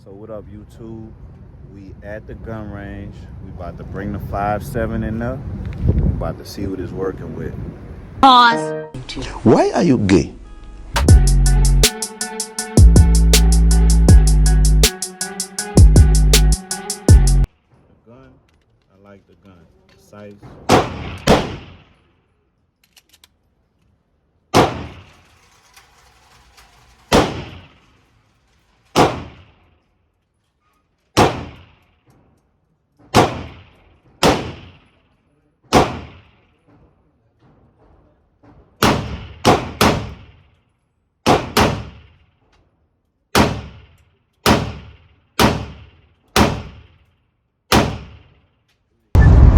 So what up, YouTube? We at the gun range. We about to bring the 5.7 in there. We about to see what it's working with. Pause. Why are you gay? The gun, I like the gun. The sights.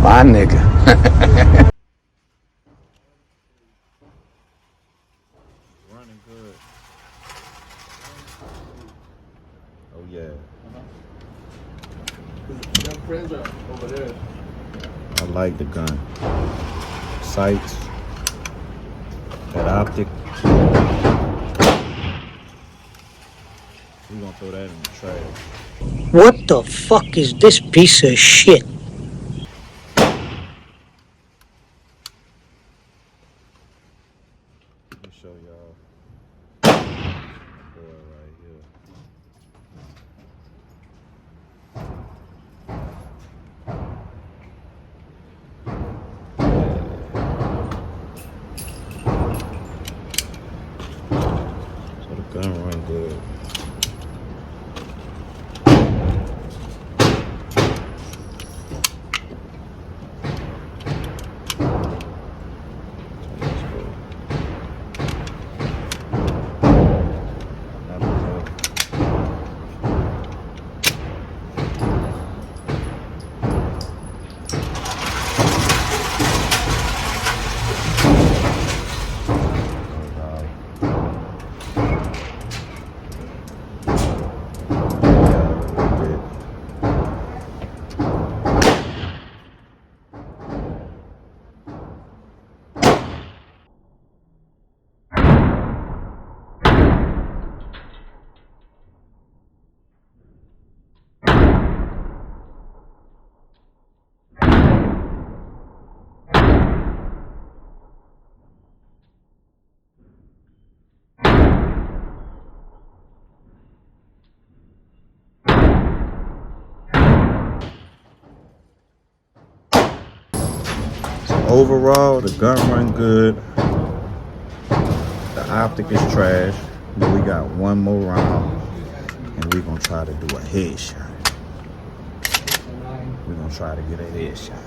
My nigga. Running good. Oh yeah. Your friends are over there. I like the gun. Sights. That optic. We gonna throw that in the trash. What the fuck is this piece of shit? Let me show y'all. Boy, right here. So the gun run good. Overall, the gun run good. The optic is trash, but we got one more round, and we're gonna try to do a headshot. We're gonna try to get a headshot.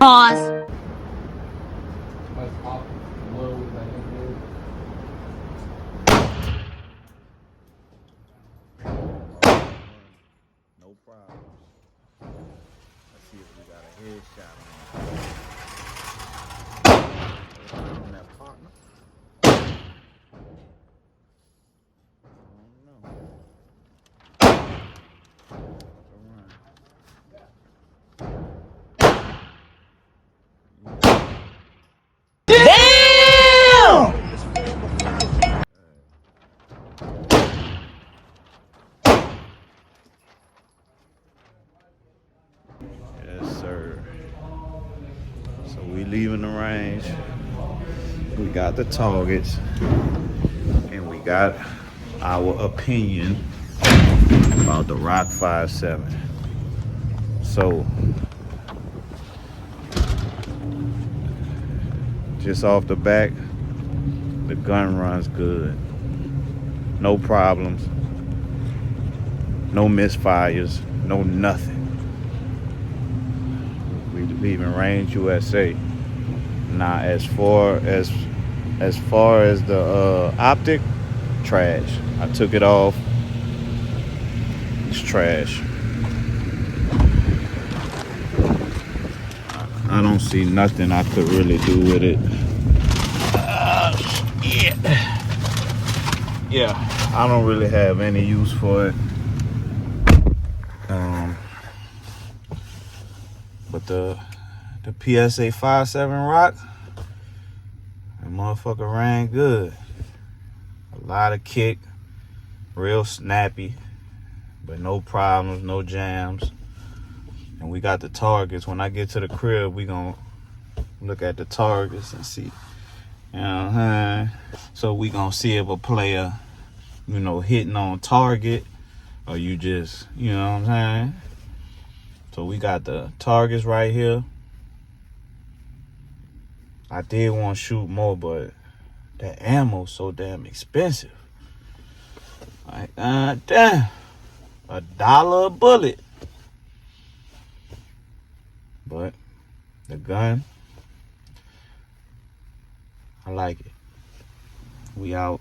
Pause. No problem. Let's see if we got a headshot on that partner. Yes, sir. So we leaving the range. We got the targets, and we got our opinion about the Rock 5.7. So, just off the back, the gun runs good. No problems. No misfires. No nothing. We leaving range USA. Now, as far as the optic, trash. I took it off. It's trash. I don't see nothing I could really do with it. Yeah, I don't really have any use for it. But the PSA 5.7 rock, that motherfucker ran good. A lot of kick, real snappy. but no problems, no jams. And we got the targets. When I get to the crib, we gonna look at the targets and see. You know what I'm saying? So we gonna see if a player, you know, hitting on target or you just, you know what I'm saying? So we got the targets right here. I did want to shoot more, but that ammo's so damn expensive. Like, damn. $1 a bullet. But the gun, I like it. We out.